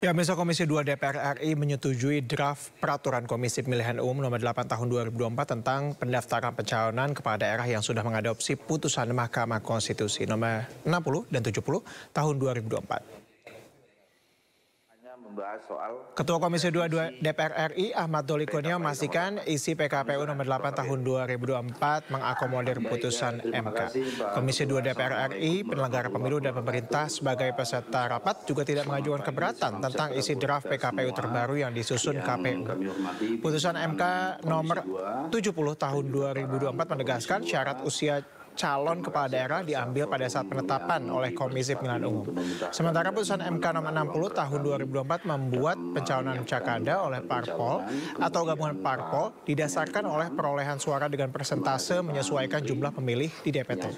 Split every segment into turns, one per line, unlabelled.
Ya, Pemirsa Komisi 2 DPR RI menyetujui draft Peraturan Komisi Pemilihan Umum Nomor 8 Tahun 2024 tentang pendaftaran pencalonan kepala daerah yang sudah mengadopsi putusan Mahkamah Konstitusi Nomor 60 dan 70 Tahun 2024. Ketua Komisi 2 DPR RI Ahmad Doli Kurnia memastikan isi PKPU Nomor 8 Tahun 2024 mengakomodir putusan MK. Komisi 2 DPR RI, penyelenggara pemilu dan pemerintah sebagai peserta rapat juga tidak mengajukan keberatan tentang isi draft PKPU terbaru yang disusun KPU. Putusan MK Nomor 70 Tahun 2024 menegaskan syarat usia calon kepala daerah diambil pada saat penetapan oleh Komisi Pemilihan Umum. Sementara putusan MK Nomor 60 Tahun 2024 membuat pencalonan cakada oleh parpol atau gabungan parpol didasarkan oleh perolehan suara dengan persentase menyesuaikan jumlah pemilih di DPT.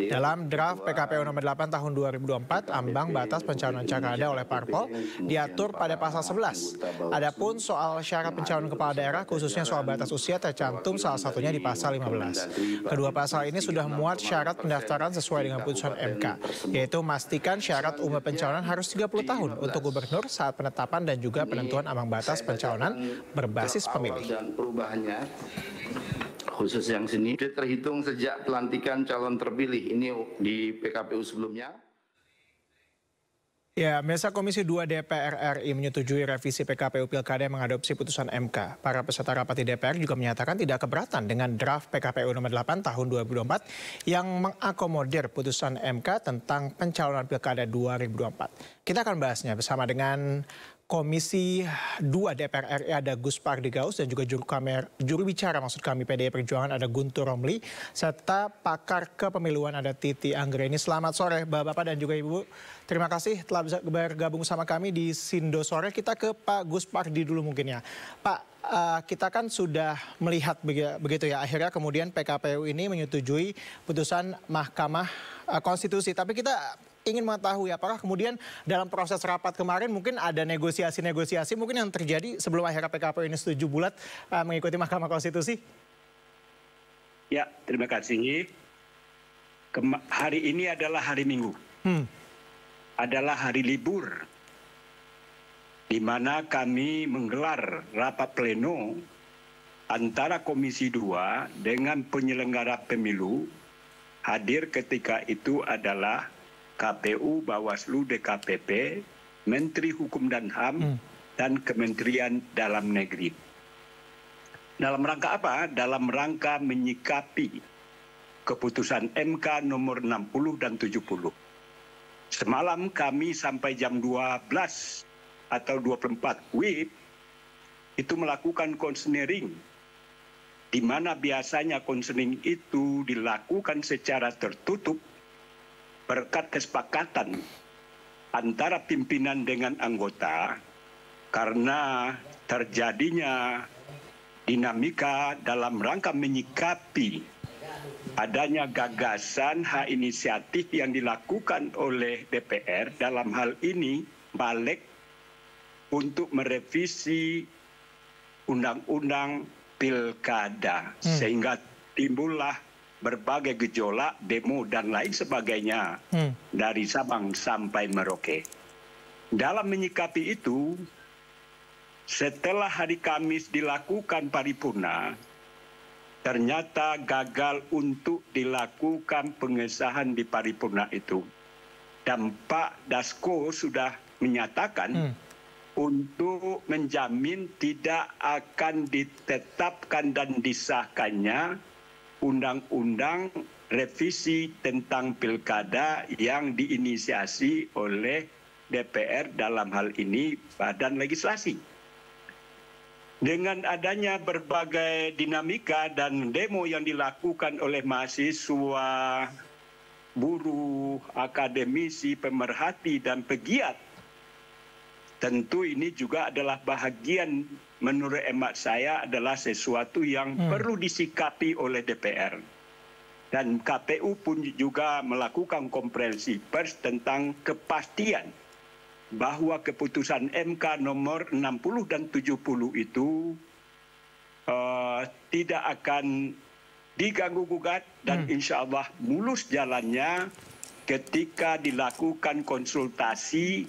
Dalam draft PKPU Nomor 8 Tahun 2024, ambang batas pencalonan cakada oleh parpol diatur pada pasal 11. Adapun soal syarat pencalonan kepala daerah, khususnya soal batas usia, tercantum salah satunya di pasal 15. Kedua pasal ini sudah muat syarat pendaftaran sesuai dengan putusan MK, yaitu memastikan syarat umur pencalonan harus 30 tahun untuk gubernur saat penetapan dan juga penentuan ambang batas pencalonan berbasis pemilih.
Dan perubahannya khusus yang sini terhitung sejak pelantikan calon terpilih ini di PKPU sebelumnya.
Ya, Pemirsa Komisi 2 DPR RI menyetujui revisi PKPU Pilkada yang mengadopsi putusan MK. Para peserta rapat di DPR juga menyatakan tidak keberatan dengan draft PKPU Nomor 8 Tahun 2024 yang mengakomodir putusan MK tentang pencalonan Pilkada 2024. Kita akan bahasnya bersama dengan Komisi 2 DPR RI ada Gus Pardigaus dan juga juru bicara PDI Perjuangan ada Guntur Romli serta pakar kepemiluan ada Titi Anggreni. Selamat sore Bapak-bapak dan juga Ibu. Terima kasih telah bisa bergabung sama kami di Sindo Sore. Kita ke Pak Gus Pardi dulu mungkin ya. Pak, kita kan sudah melihat begitu ya, akhirnya kemudian PKPU ini menyetujui putusan Mahkamah Konstitusi. Tapi kita ingin mengetahui apakah kemudian dalam proses rapat kemarin mungkin ada negosiasi-negosiasi mungkin yang terjadi sebelum akhirnya PKPU ini setuju bulat mengikuti Mahkamah Konstitusi?
Ya, terima kasih. Hari ini adalah hari Minggu. Adalah hari libur, di mana kami menggelar rapat pleno antara Komisi 2 dengan penyelenggara pemilu. Hadir ketika itu adalah KPU, Bawaslu, DKPP, Menteri Hukum dan HAM, dan Kementerian Dalam Negeri. Dalam rangka apa? Dalam rangka menyikapi keputusan MK nomor 60 dan 70. Semalam kami sampai jam 12 atau 24 WIB itu melakukan konseling, di mana biasanya konseling itu dilakukan secara tertutup berkat kesepakatan antara pimpinan dengan anggota karena terjadinya dinamika dalam rangka menyikapi adanya gagasan hak inisiatif yang dilakukan oleh DPR dalam hal ini balik untuk merevisi undang-undang pilkada sehingga timbullah berbagai gejolak, demo dan lain sebagainya dari Sabang sampai Merauke. Dalam menyikapi itu, setelah hari Kamis dilakukan paripurna, ternyata gagal untuk dilakukan pengesahan di paripurna itu. Dan Pak Dasko sudah menyatakan untuk menjamin tidak akan ditetapkan dan disahkannya undang-undang revisi tentang pilkada yang diinisiasi oleh DPR dalam hal ini Badan Legislasi. Dengan adanya berbagai dinamika dan demo yang dilakukan oleh mahasiswa, buruh, akademisi, pemerhati, dan pegiat, tentu ini juga adalah bahagian menurut emak saya adalah sesuatu yang perlu disikapi oleh DPR. Dan KPU pun juga melakukan konferensi pers tentang kepastian bahwa keputusan MK nomor 60 dan 70 itu tidak akan diganggu-gugat dan insya Allah mulus jalannya ketika dilakukan konsultasi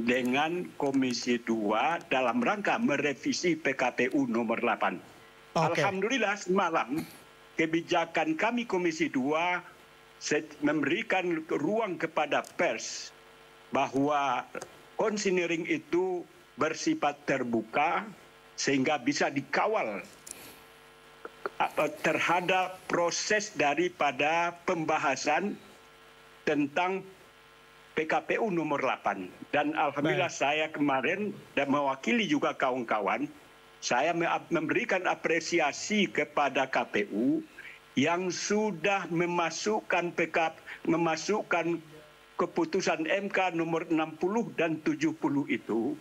dengan Komisi 2 dalam rangka merevisi PKPU nomor 8. Alhamdulillah semalam kebijakan kami Komisi 2 memberikan ruang kepada pers bahwa konsinyering itu bersifat terbuka sehingga bisa dikawal terhadap proses daripada pembahasan tentang PKPU nomor 8. Dan alhamdulillah saya kemarin dan mewakili juga kawan-kawan, saya memberikan apresiasi kepada KPU yang sudah memasukkan keputusan MK nomor 60 dan 70 itu.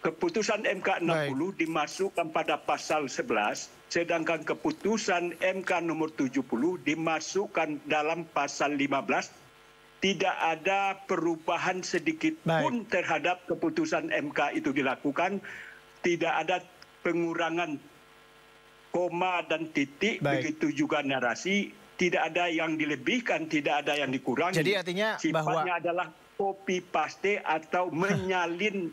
Keputusan MK 60 dimasukkan pada pasal 11, sedangkan keputusan MK nomor 70 dimasukkan dalam pasal 15. Tidak ada perubahan sedikit pun terhadap keputusan MK itu dilakukan. Tidak ada pengurangan koma dan titik, begitu juga narasi, tidak ada yang dilebihkan, tidak ada yang dikurangi.
Jadi artinya
sifatnya adalah copy paste atau menyalin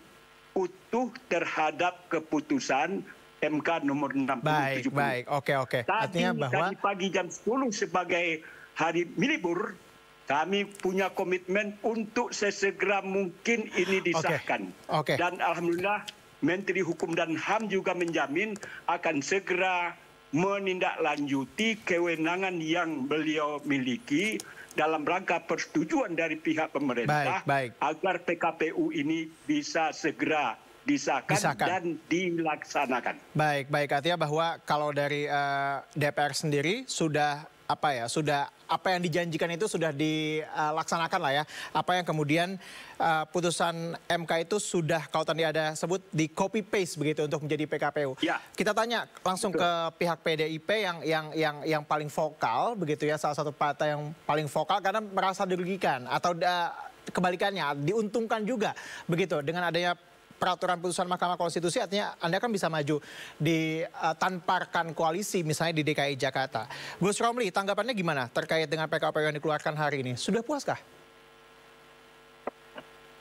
utuh terhadap keputusan MK nomor 60 70.
Oke. Artinya bahwa
tadi pagi jam 10 sebagai hari libur, kami punya komitmen untuk sesegera mungkin ini disahkan. Dan alhamdulillah Menteri Hukum dan HAM juga menjamin akan segera menindaklanjuti kewenangan yang beliau miliki dalam rangka persetujuan dari pihak pemerintah agar PKPU ini bisa segera disahkan dan dilaksanakan.
Baik. Artinya bahwa kalau dari DPR sendiri sudah apa yang dijanjikan itu sudah dilaksanakan lah ya. Apa yang kemudian putusan MK itu sudah kalau tadi ada sebut di copy paste begitu untuk menjadi PKPU.
Ya.
Kita tanya langsung ke pihak PDIP yang paling vokal begitu ya, salah satu partai yang paling vokal karena merasa dirugikan atau kebalikannya diuntungkan juga begitu dengan adanya peraturan putusan Mahkamah Konstitusi. Artinya Anda kan bisa maju ditanparkan koalisi misalnya di DKI Jakarta. Gus Romli, tanggapannya gimana terkait dengan PKPU yang dikeluarkan hari ini? Sudah puaskah?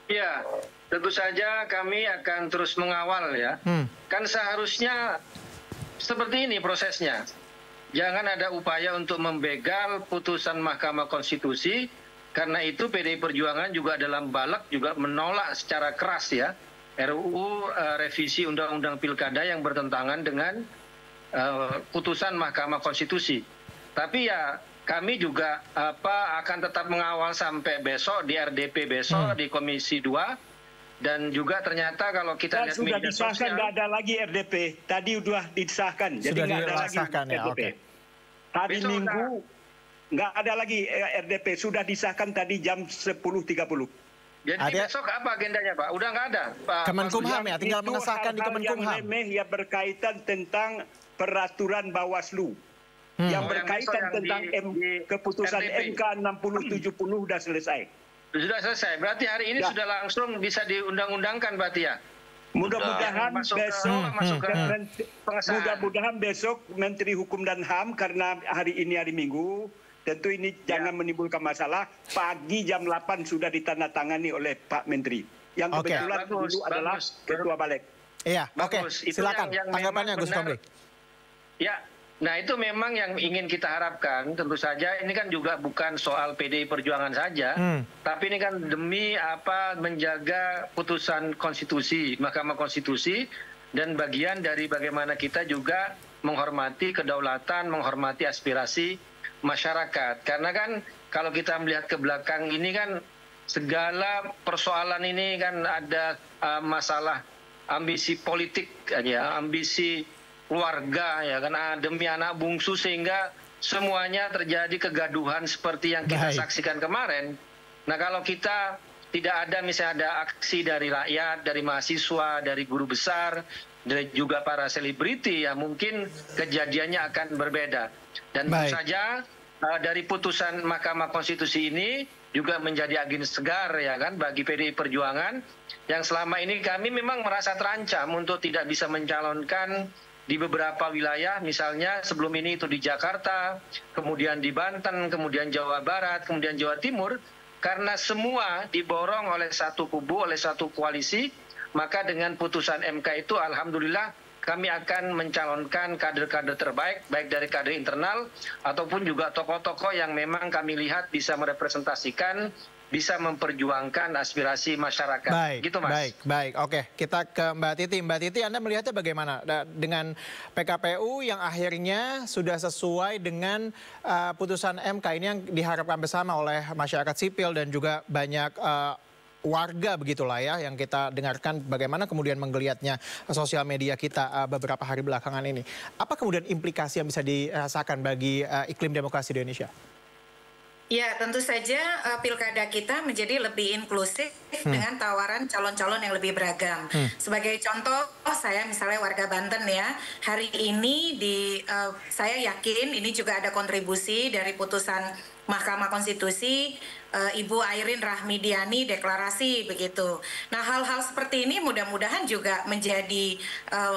Ya, tentu saja kami akan terus mengawal ya. Kan seharusnya seperti ini prosesnya. Jangan ada upaya untuk membegal putusan Mahkamah Konstitusi. Karena itu PDI Perjuangan juga dalam balak juga menolak secara keras ya RUU revisi Undang-Undang Pilkada yang bertentangan dengan putusan Mahkamah Konstitusi. Tapi ya kami juga akan tetap mengawal sampai besok di RDP besok di Komisi 2 dan juga ternyata kalau kita lihat
sudah
media
disahkan
sosial,
nggak ada lagi RDP. Tadi sudah disahkan, jadi nggak ada lagi RDP. Hari Minggu nggak ada lagi RDP, sudah disahkan tadi jam 10.30.
Jadi besok apa agendanya Pak? Udah nggak ada Pak?
Kemenkumham ya, tinggal mengesahkan di Kemenkumham.
Yang remeh yang berkaitan tentang peraturan Bawaslu. Yang berkaitan tentang keputusan MK 60-70 sudah selesai.
Sudah selesai, berarti hari ini sudah langsung bisa diundang-undangkan berarti ya?
Mudah-mudahan besok Menteri Hukum dan HAM, karena hari ini hari Minggu, tentu ini jangan menimbulkan masalah. Pagi jam 8 sudah ditandatangani oleh Pak Menteri. Yang kebetulan dulu adalah Ketua Balik.
Iya, oke. Silakan tanggapannya Gus Romli.
Ya, nah itu memang yang ingin kita harapkan. Tentu saja ini kan juga bukan soal PDI Perjuangan saja, tapi ini kan demi menjaga putusan konstitusi, Mahkamah Konstitusi, dan bagian dari bagaimana kita juga menghormati kedaulatan, menghormati aspirasi masyarakat. Karena kan kalau kita melihat ke belakang ini kan segala persoalan ini kan ada masalah ambisi politik ya, ambisi keluarga ya kan, demi anak bungsu sehingga semuanya terjadi kegaduhan seperti yang kita saksikan kemarin. Nah kalau kita tidak ada misalnya ada aksi dari rakyat, dari mahasiswa, dari guru besar, dan juga para selebriti ya mungkin kejadiannya akan berbeda. Dan tentu saja dari putusan Mahkamah Konstitusi ini juga menjadi angin segar ya kan bagi PDI Perjuangan yang selama ini kami memang merasa terancam untuk tidak bisa mencalonkan di beberapa wilayah, misalnya sebelum ini itu di Jakarta, kemudian di Banten, kemudian Jawa Barat, kemudian Jawa Timur, karena semua diborong oleh satu kubu, oleh satu koalisi, maka dengan putusan MK itu alhamdulillah kami akan mencalonkan kader-kader terbaik, baik dari kader internal ataupun juga tokoh-tokoh yang memang kami lihat bisa merepresentasikan, bisa memperjuangkan aspirasi masyarakat.
Baik,
gitu, Mas.
baik. Oke, kita ke Mbak Titi. Mbak Titi, Anda melihatnya bagaimana dengan PKPU yang akhirnya sudah sesuai dengan putusan MK ini yang diharapkan bersama oleh masyarakat sipil dan juga banyak warga begitulah ya, yang kita dengarkan bagaimana kemudian menggeliatnya sosial media kita beberapa hari belakangan ini. Apa kemudian implikasi yang bisa dirasakan bagi iklim demokrasi di Indonesia?
Ya, tentu saja pilkada kita menjadi lebih inklusif dengan tawaran calon-calon yang lebih beragam. Sebagai contoh, saya misalnya warga Banten ya, hari ini saya yakin ini juga ada kontribusi dari putusan Mahkamah Konstitusi, Ibu Airin Rahmidiani deklarasi begitu. Nah, hal-hal seperti ini mudah-mudahan juga menjadi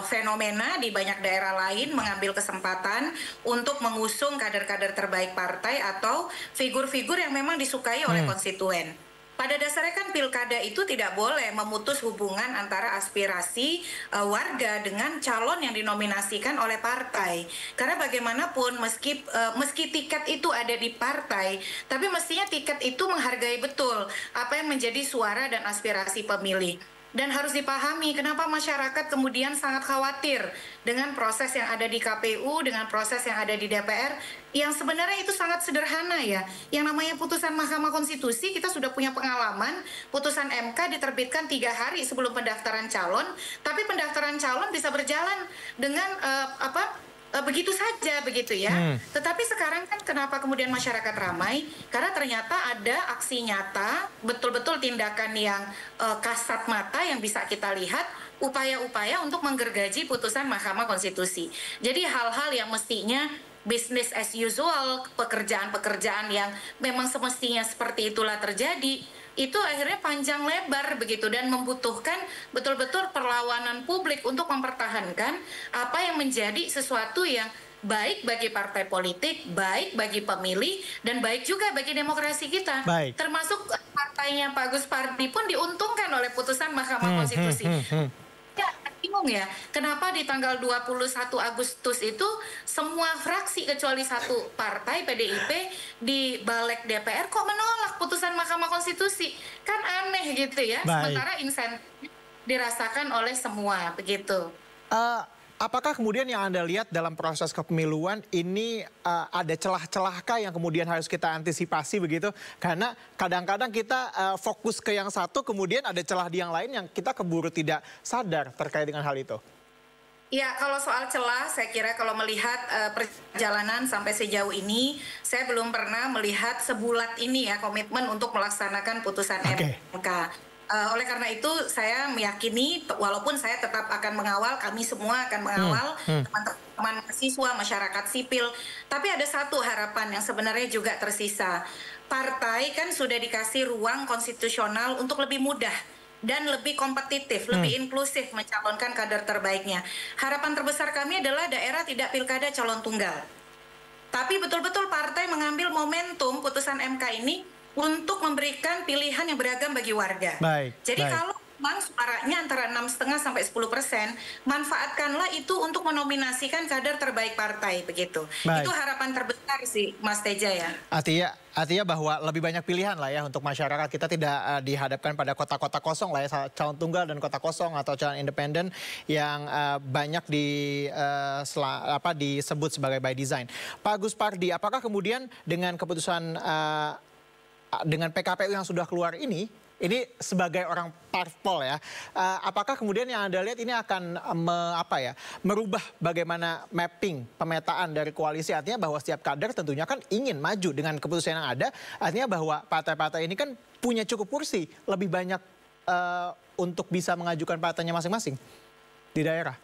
fenomena di banyak daerah lain, mengambil kesempatan untuk mengusung kader-kader terbaik partai atau figur-figur yang memang disukai oleh konstituen. Pada dasarnya kan pilkada itu tidak boleh memutus hubungan antara aspirasi warga dengan calon yang dinominasikan oleh partai. Karena bagaimanapun meski tiket itu ada di partai, tapi mestinya tiket itu menghargai betul apa yang menjadi suara dan aspirasi pemilih. Dan harus dipahami kenapa masyarakat kemudian sangat khawatir dengan proses yang ada di KPU, dengan proses yang ada di DPR, yang sebenarnya itu sangat sederhana ya. Yang namanya putusan Mahkamah Konstitusi, kita sudah punya pengalaman, putusan MK diterbitkan 3 hari sebelum pendaftaran calon, tapi pendaftaran calon bisa berjalan dengan begitu saja begitu ya. Tetapi sekarang kan kenapa kemudian masyarakat ramai? Karena ternyata ada aksi nyata, betul-betul tindakan yang kasat mata yang bisa kita lihat, upaya-upaya untuk menggergaji putusan Mahkamah Konstitusi. Jadi hal-hal yang mestinya business as usual, pekerjaan-pekerjaan yang memang semestinya seperti itulah terjadi, itu akhirnya panjang lebar begitu dan membutuhkan betul-betul perlawanan publik untuk mempertahankan apa yang menjadi sesuatu yang baik bagi partai politik, baik bagi pemilih, dan baik juga bagi demokrasi kita.
Baik.
Termasuk partainya Pak Gus Pardi pun diuntungkan oleh putusan Mahkamah Konstitusi. Ya, bingung ya, kenapa di tanggal 21 Agustus itu semua fraksi kecuali satu partai PDIP di balik DPR kok menolak putusan Mahkamah Konstitusi? Kan aneh gitu ya.
Baik.
Sementara insentif dirasakan oleh semua begitu.
Apakah kemudian yang Anda lihat dalam proses kepemiluan ini ada celah-celahkah yang kemudian harus kita antisipasi begitu? Karena kadang-kadang kita fokus ke yang satu, kemudian ada celah di yang lain yang kita keburu tidak sadar terkait dengan hal itu.
Ya, kalau soal celah, saya kira kalau melihat perjalanan sampai sejauh ini, saya belum pernah melihat sebulat ini ya komitmen untuk melaksanakan putusan MK. Oleh karena itu saya meyakini walaupun saya tetap akan mengawal, kami semua akan mengawal teman-teman mahasiswa, masyarakat sipil, tapi ada satu harapan yang sebenarnya juga tersisa. Partai kan sudah dikasih ruang konstitusional untuk lebih mudah dan lebih kompetitif, lebih inklusif mencalonkan kader terbaiknya. Harapan terbesar kami adalah daerah tidak pilkada calon tunggal. Tapi betul-betul partai mengambil momentum putusan MK ini untuk memberikan pilihan yang beragam bagi warga. Jadi kalau memang suaranya antara 6,5 sampai 10%, manfaatkanlah itu untuk menominasikan kader terbaik partai begitu. Itu harapan terbesar sih, Mas Teja ya.
Artinya bahwa lebih banyak pilihan lah ya untuk masyarakat, kita tidak dihadapkan pada kota-kota kosong lah ya, calon tunggal dan kota kosong atau calon independen yang banyak disebut sebagai by design. Pak Gus Pardi, apakah kemudian dengan keputusan dengan PKPU yang sudah keluar ini sebagai orang parpol ya, apakah kemudian yang Anda lihat ini akan merubah bagaimana mapping pemetaan dari koalisi? Artinya bahwa setiap kader tentunya kan ingin maju dengan keputusan yang ada, artinya bahwa partai-partai ini kan punya cukup kursi, lebih banyak untuk bisa mengajukan partainya masing-masing di daerah.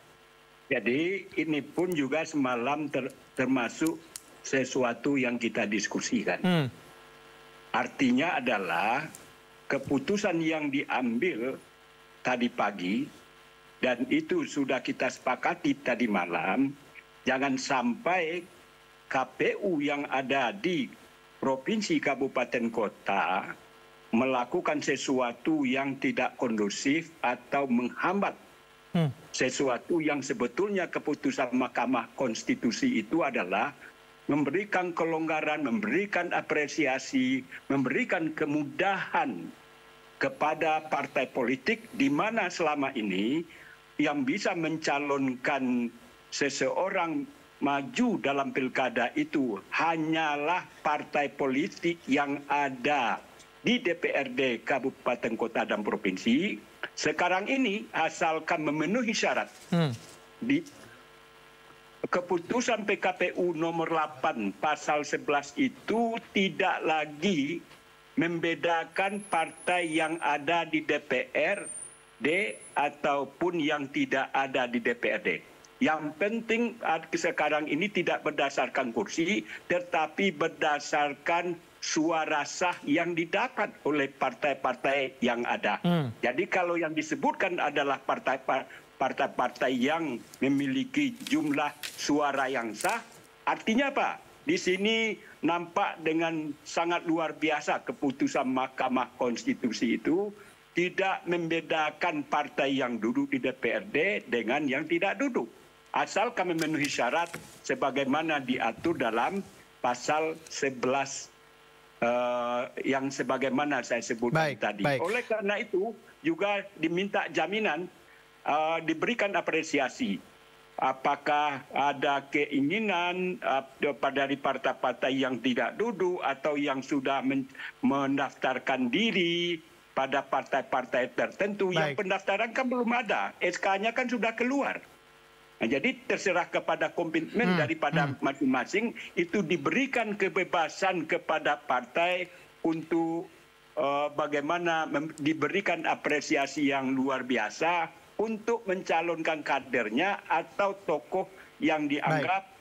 Jadi ini pun juga semalam termasuk sesuatu yang kita diskusikan. Artinya adalah keputusan yang diambil tadi pagi dan itu sudah kita sepakati tadi malam, jangan sampai KPU yang ada di provinsi kabupaten kota melakukan sesuatu yang tidak kondusif atau menghambat sesuatu yang sebetulnya keputusan Mahkamah Konstitusi itu adalah memberikan kelonggaran, memberikan apresiasi, memberikan kemudahan kepada partai politik di mana selama ini yang bisa mencalonkan seseorang maju dalam pilkada itu hanyalah partai politik yang ada di DPRD Kabupaten, Kota, dan Provinsi. Sekarang ini asalkan memenuhi syarat di keputusan PKPU nomor 8 pasal 11 itu tidak lagi membedakan partai yang ada di DPRD ataupun yang tidak ada di DPRD. Yang penting sekarang ini tidak berdasarkan kursi, tetapi berdasarkan suara sah yang didapat oleh partai-partai yang ada. Jadi kalau yang disebutkan adalah partai-partai yang memiliki jumlah suara yang sah, artinya apa? Di sini nampak dengan sangat luar biasa keputusan Mahkamah Konstitusi itu tidak membedakan partai yang duduk di DPRD dengan yang tidak duduk. Asalkan memenuhi syarat sebagaimana diatur dalam pasal 11 yang sebagaimana saya sebutkan tadi. Oleh karena itu juga diminta jaminan, diberikan apresiasi. Apakah ada keinginan dari partai-partai yang tidak duduk atau yang sudah mendaftarkan diri pada partai-partai tertentu. Yang pendaftaran kan belum ada, SK-nya kan sudah keluar. Nah, jadi terserah kepada komitmen daripada masing-masing, itu diberikan kebebasan kepada partai untuk bagaimana diberikan apresiasi yang luar biasa untuk mencalonkan kadernya atau tokoh yang dianggap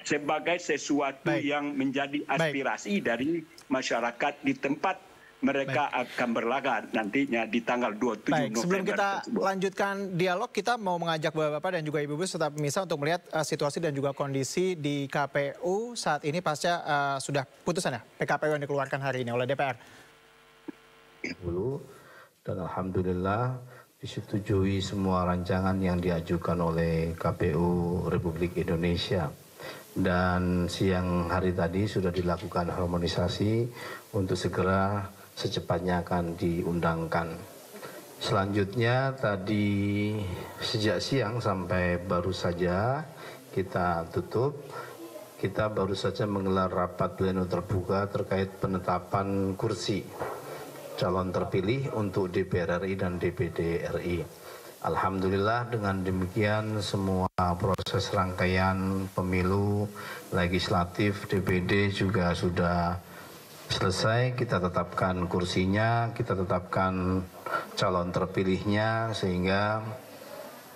sebagai sesuatu yang menjadi aspirasi dari masyarakat di tempat mereka akan berlaga nantinya di tanggal 27 November.
Sebelum kita lanjutkan dialog, kita mau mengajak Bapak-Bapak dan juga Ibu-Ibu serta pemirsa untuk melihat situasi dan juga kondisi di KPU saat ini pasca sudah putusan ya PKPU yang dikeluarkan hari ini oleh DPR.
Dan alhamdulillah disetujui semua rancangan yang diajukan oleh KPU Republik Indonesia. Dan siang hari tadi sudah dilakukan harmonisasi untuk segera secepatnya akan diundangkan. Selanjutnya tadi sejak siang sampai baru saja kita tutup, kita baru saja menggelar rapat pleno terbuka terkait penetapan kursi calon terpilih untuk DPR RI dan DPD RI. Alhamdulillah dengan demikian semua proses rangkaian pemilu legislatif DPD juga sudah selesai. Kita tetapkan kursinya, kita tetapkan calon terpilihnya, sehingga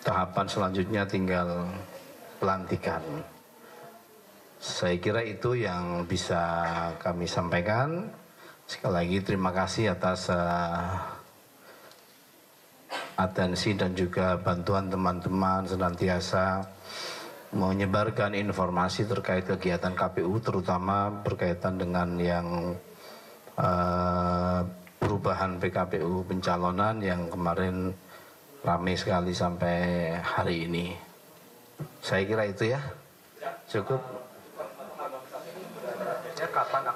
tahapan selanjutnya tinggal pelantikan. Saya kira itu yang bisa kami sampaikan. Sekali lagi terima kasih atas atensi dan juga bantuan teman-teman senantiasa menyebarkan informasi terkait kegiatan KPU, terutama berkaitan dengan yang perubahan PKPU pencalonan yang kemarin ramai sekali sampai hari ini. Saya kira itu ya, cukup.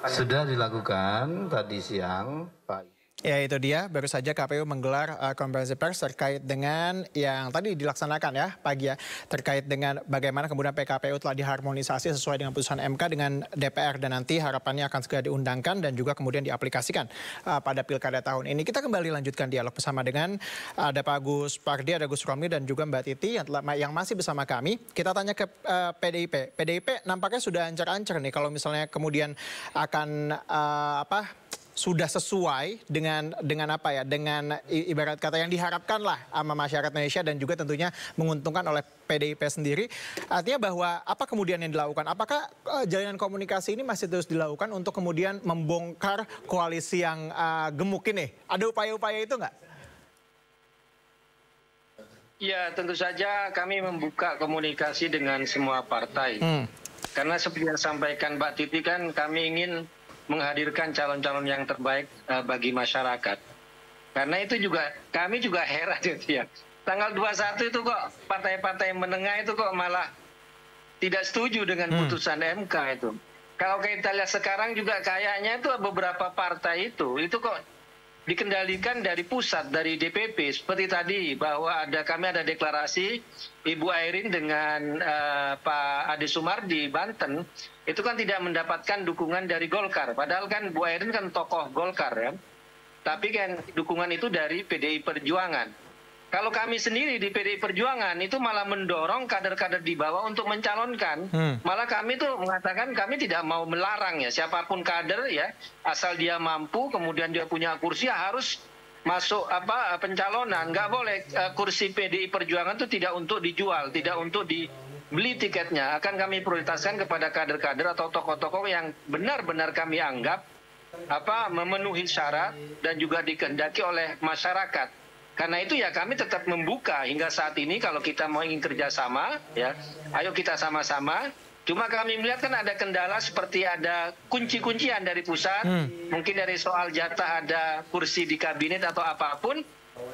Sudah dilakukan tadi siang, Pak.
Ya, itu dia, baru saja KPU menggelar konferensi pers terkait dengan yang tadi dilaksanakan ya pagi ya, terkait dengan bagaimana kemudian PKPU telah diharmonisasi sesuai dengan putusan MK dengan DPR dan nanti harapannya akan segera diundangkan dan juga kemudian diaplikasikan pada pilkada tahun ini. Kita kembali lanjutkan dialog bersama dengan ada Pak Gus Pardi, ada Gus Romli dan juga Mbak Titi yang masih bersama kami. Kita tanya ke PDIP. PDIP nampaknya sudah ancar-ancar nih kalau misalnya kemudian akan sudah sesuai dengan apa ya, dengan ibarat kata yang diharapkan lah sama masyarakat Indonesia dan juga tentunya menguntungkan oleh PDIP sendiri. Artinya bahwa apa kemudian yang dilakukan? Apakah jalinan komunikasi ini masih terus dilakukan untuk kemudian membongkar koalisi yang gemuk ini? Ada upaya-upaya itu nggak?
Ya, tentu saja kami membuka komunikasi dengan semua partai. Karena seperti yang disampaikan Mbak Titi kan kami ingin menghadirkan calon-calon yang terbaik bagi masyarakat. Karena itu juga kami juga heran gitu ya. Tanggal 21 itu kok partai-partai menengah itu kok malah tidak setuju dengan putusan MK itu. Kalau kita lihat sekarang juga kayaknya itu beberapa partai itu kok dikendalikan dari pusat, dari DPP. Seperti tadi bahwa kami ada deklarasi Ibu Airin dengan Pak Ade Sumardi Banten, itu kan tidak mendapatkan dukungan dari Golkar. Padahal kan Bu Airin kan tokoh Golkar ya. Tapi kan dukungan itu dari PDI Perjuangan. Kalau kami sendiri di PDI Perjuangan itu malah mendorong kader-kader di bawah untuk mencalonkan. Malah kami tuh mengatakan kami tidak mau melarang ya siapapun kader ya, asal dia mampu kemudian dia punya kursi ya harus masuk pencalonan. Nggak boleh kursi PDI Perjuangan itu tidak untuk dijual, tidak untuk dibeli tiketnya. Akan kami prioritaskan kepada kader-kader atau tokoh-tokoh yang benar-benar kami anggap memenuhi syarat dan juga dikehendaki oleh masyarakat. Karena itu ya kami tetap membuka hingga saat ini kalau kita mau ingin kerjasama ya, ayo kita sama-sama. Cuma kami melihat kan ada kendala seperti ada kunci-kuncian dari pusat, mungkin dari soal jatah ada kursi di kabinet atau apapun.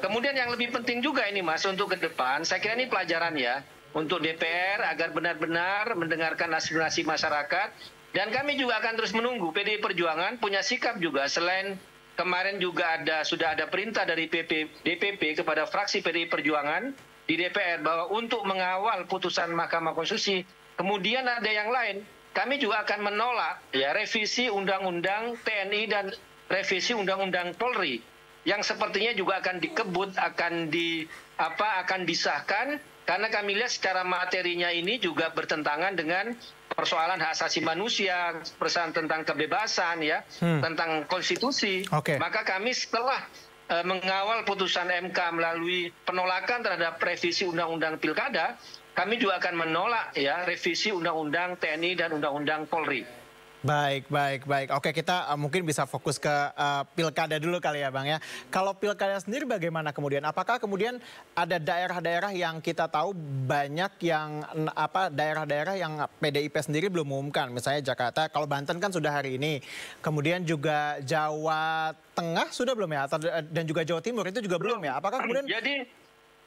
Kemudian yang lebih penting juga ini Mas untuk ke depan, saya kira ini pelajaran ya untuk DPR agar benar-benar mendengarkan aspirasi masyarakat. Dan kami juga akan terus menunggu PDI Perjuangan punya sikap juga selain kemarin juga sudah ada perintah dari DPP kepada fraksi PDI Perjuangan di DPR bahwa untuk mengawal putusan Mahkamah Konstitusi. Kemudian ada yang lain, kami juga akan menolak ya revisi Undang-Undang TNI dan revisi Undang-Undang Polri yang sepertinya juga akan dikebut, akan disahkan karena kami lihat secara materinya ini juga bertentangan dengan persoalan hak asasi manusia, persoalan tentang kebebasan ya, tentang konstitusi. Maka kami setelah mengawal putusan MK melalui penolakan terhadap revisi Undang-Undang Pilkada, kami juga akan menolak ya revisi Undang-Undang TNI dan Undang-Undang Polri.
Baik. Oke, kita mungkin bisa fokus ke pilkada dulu kali ya Bang ya. Kalau pilkada sendiri bagaimana kemudian? Apakah kemudian ada daerah-daerah yang kita tahu banyak yang daerah-daerah yang PDIP sendiri belum mengumumkan. Misalnya Jakarta, kalau Banten kan sudah hari ini. Kemudian juga Jawa Tengah sudah belum ya? Dan juga Jawa Timur itu juga belum ya? Apakah kemudian...
Jadi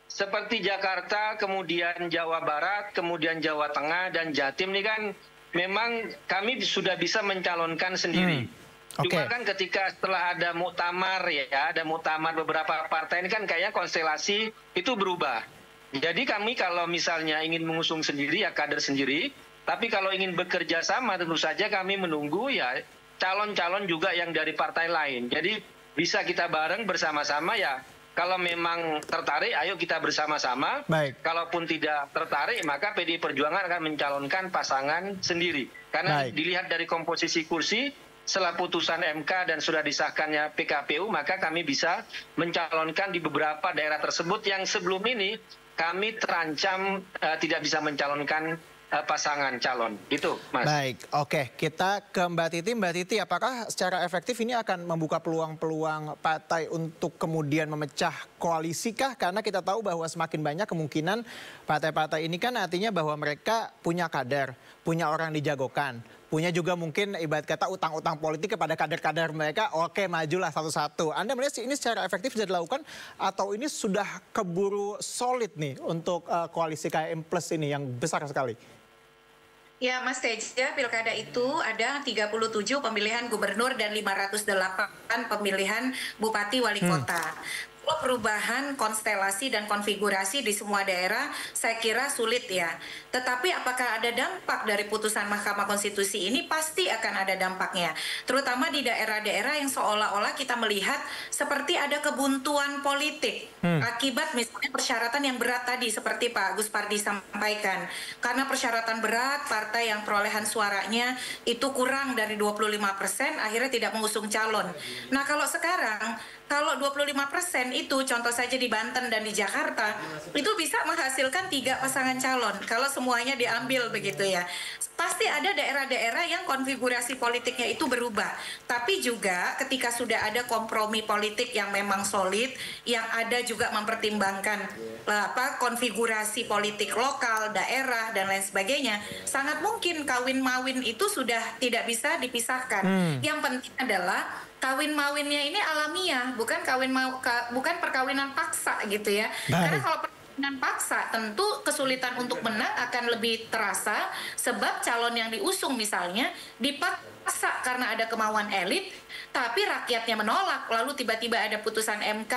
seperti Jakarta, kemudian Jawa Barat, kemudian Jawa Tengah dan Jatim ini kan memang kami sudah bisa mencalonkan sendiri. Cuma kan ketika setelah ada muktamar ya, ada muktamar beberapa partai ini kan kayaknya konstelasi itu berubah. Jadi kami kalau misalnya ingin mengusung sendiri ya kader sendiri, tapi kalau ingin bekerja sama tentu saja kami menunggu ya calon-calon juga yang dari partai lain. Jadi bisa kita bareng bersama-sama ya. Kalau memang tertarik, ayo kita bersama-sama. Kalaupun tidak tertarik, maka PDI Perjuangan akan mencalonkan pasangan sendiri. Karena dilihat dari komposisi kursi, setelah putusan MK dan sudah disahkannya PKPU, maka kami bisa mencalonkan di beberapa daerah tersebut yang sebelum ini kami terancam tidak bisa mencalonkan pasangan calon. Gitu, Mas.
Baik, oke. Kita ke Mbak Titi. Mbak Titi, apakah secara efektif ini akan membuka peluang-peluang partai untuk kemudian memecah koalisi kah? Karena kita tahu bahwa semakin banyak kemungkinan partai-partai ini kan artinya bahwa mereka punya kader, punya orang dijagokan, punya juga mungkin ibarat kata utang-utang politik kepada kader-kader mereka. Oke, majulah satu-satu. Anda melihat ini secara efektif bisa dilakukan atau ini sudah keburu solid nih untuk koalisi KM Plus ini yang besar sekali?
Ya, Mas Teja, pilkada itu ada 37 pemilihan gubernur dan 508 pemilihan bupati wali kota. Perubahan konstelasi dan konfigurasi di semua daerah saya kira sulit ya. Tetapi apakah ada dampak dari putusan Mahkamah Konstitusi ini? Pasti akan ada dampaknya. Terutama di daerah-daerah yang seolah-olah kita melihat seperti ada kebuntuan politik. Akibat misalnya persyaratan yang berat tadi seperti Pak Gus Pardi sampaikan. Karena persyaratan berat, partai yang perolehan suaranya itu kurang dari 25%, akhirnya tidak mengusung calon. Nah kalau sekarang kalau 25% itu contoh saja di Banten dan di Jakarta itu bisa menghasilkan 3 pasangan calon kalau semuanya diambil begitu ya. Pasti ada daerah-daerah yang konfigurasi politiknya itu berubah. Tapi juga ketika sudah ada kompromi politik yang memang solid, yang ada juga mempertimbangkan konfigurasi politik lokal, daerah dan lain sebagainya, sangat mungkin kawin-mawin itu sudah tidak bisa dipisahkan. Yang penting adalah kawin-mawinnya ini alamiah, bukan bukan perkawinan paksa gitu ya. Karena kalau perkawinan paksa tentu kesulitan untuk menang akan lebih terasa sebab calon yang diusung misalnya dipaksa karena ada kemauan elit, tapi rakyatnya menolak, lalu tiba-tiba ada putusan MK,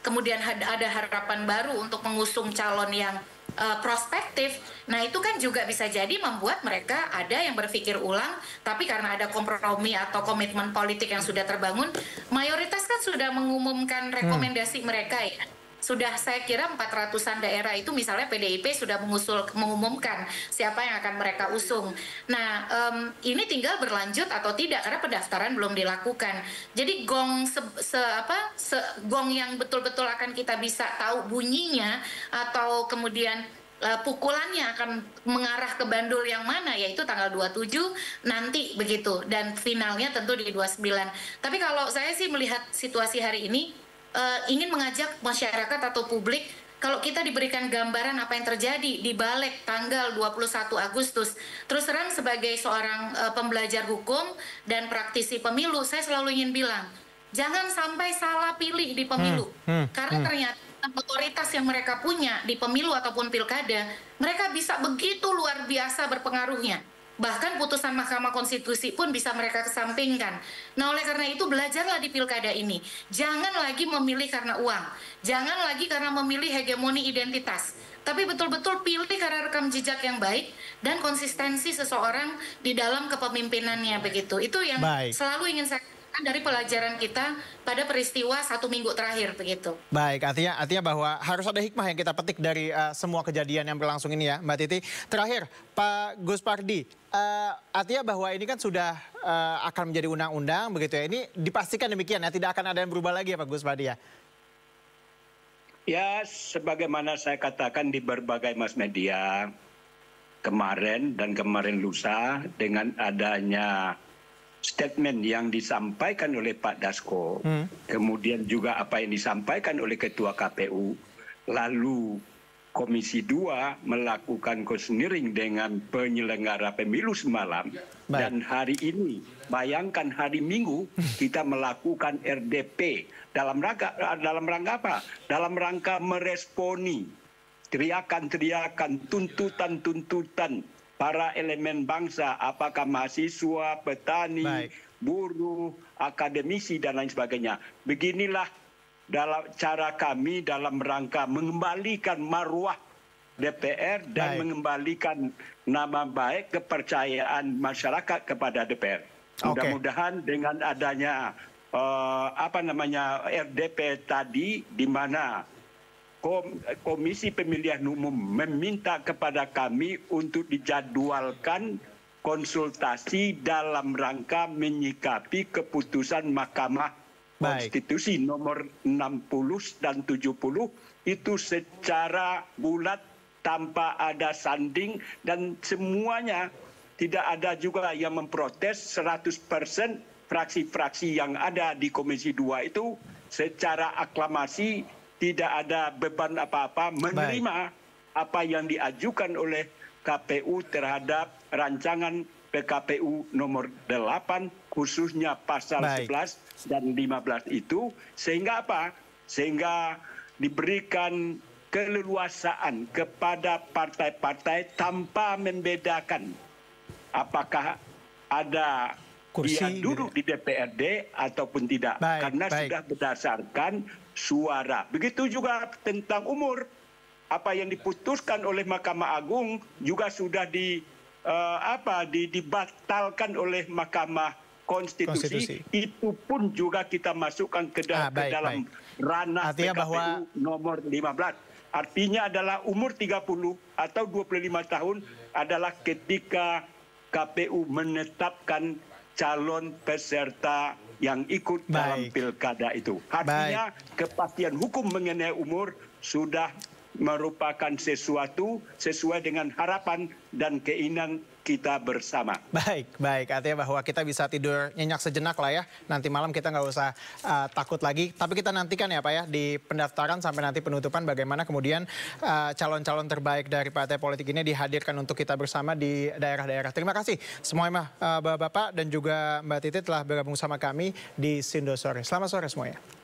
kemudian ada harapan baru untuk mengusung calon yang prospektif. Nah itu kan juga bisa jadi membuat mereka ada yang berpikir ulang, tapi karena ada kompromi atau komitmen politik yang sudah terbangun, mayoritas kan sudah mengumumkan rekomendasi mereka ya. Sudah saya kira 400-an daerah itu misalnya PDIP sudah mengumumkan siapa yang akan mereka usung. Nah ini tinggal berlanjut atau tidak karena pendaftaran belum dilakukan. Jadi gong gong yang betul-betul akan kita bisa tahu bunyinya atau kemudian pukulannya akan mengarah ke bandul yang mana, yaitu tanggal 27 nanti begitu, dan finalnya tentu di 29. Tapi kalau saya sih melihat situasi hari ini, ingin mengajak masyarakat atau publik, kalau kita diberikan gambaran apa yang terjadi di Balik tanggal 21 Agustus, terus terang sebagai seorang pembelajar hukum dan praktisi pemilu, saya selalu ingin bilang, jangan sampai salah pilih di pemilu. Karena ternyata otoritas yang mereka punya di pemilu ataupun pilkada, mereka bisa begitu luar biasa berpengaruhnya. Bahkan putusan Mahkamah Konstitusi pun bisa mereka kesampingkan. Nah oleh karena itu belajarlah di pilkada ini. Jangan lagi memilih karena uang. Jangan lagi karena memilih hegemoni identitas. Tapi betul-betul pilih karena rekam jejak yang baik dan konsistensi seseorang di dalam kepemimpinannya begitu. Itu yang selalu ingin saya dari pelajaran kita pada peristiwa 1 minggu terakhir begitu.
Baik, artinya bahwa harus ada hikmah yang kita petik dari semua kejadian yang berlangsung ini ya, Mbak Titi. Terakhir, Pak Gus Pardi, artinya bahwa ini kan sudah akan menjadi undang-undang begitu ya. Ini dipastikan demikian ya, tidak akan ada yang berubah lagi ya Pak Gus Pardi ya?
Ya, sebagaimana saya katakan di berbagai mass media kemarin dan kemarin lusa, dengan adanya statement yang disampaikan oleh Pak Dasko, kemudian juga apa yang disampaikan oleh Ketua KPU, lalu Komisi 2 melakukan konseling dengan penyelenggara pemilu semalam, dan hari ini, bayangkan hari Minggu, kita melakukan RDP dalam rangka apa? Dalam rangka meresponi teriakan-teriakan, tuntutan-tuntutan para elemen bangsa, apakah mahasiswa, petani, buruh, akademisi, dan lain sebagainya. Beginilah dalam cara kami dalam rangka mengembalikan marwah DPR dan mengembalikan nama baik, kepercayaan masyarakat kepada DPR. Mudah-mudahan dengan adanya RDP tadi, di mana Komisi Pemilihan Umum meminta kepada kami untuk dijadwalkan konsultasi dalam rangka menyikapi keputusan Mahkamah Konstitusi nomor 60 dan 70 itu secara bulat tanpa ada sanding, dan semuanya tidak ada juga yang memprotes. 100% fraksi-fraksi yang ada di Komisi 2 itu secara aklamasi, tidak ada beban apa-apa, menerima apa yang diajukan oleh KPU terhadap rancangan PKPU nomor 8, khususnya pasal 11 dan 15 itu. Sehingga apa? Sehingga diberikan keleluasaan kepada partai-partai tanpa membedakan apakah ada dia duduk di DPRD ataupun tidak. Karena sudah berdasarkan suara. Begitu juga tentang umur. Apa yang diputuskan oleh Mahkamah Agung juga sudah dibatalkan oleh Mahkamah Konstitusi. Itu pun juga kita masukkan ke dalam ranah PKPU nomor 15. Artinya adalah umur 30 atau 25 tahun adalah ketika KPU menetapkan calon peserta yang ikut dalam pilkada itu. Artinya kepastian hukum mengenai umur sudah merupakan sesuatu sesuai dengan harapan dan keinginan kita bersama.
Baik. Artinya bahwa kita bisa tidur nyenyak sejenak lah ya. Nanti malam kita nggak usah takut lagi. Tapi kita nantikan ya Pak ya di pendaftaran sampai nanti penutupan bagaimana kemudian calon-calon terbaik dari partai politik ini dihadirkan untuk kita bersama di daerah-daerah. Terima kasih semuanya Bapak-Bapak dan juga Mbak Titi telah bergabung sama kami di Sindo Sore. Selamat sore semuanya.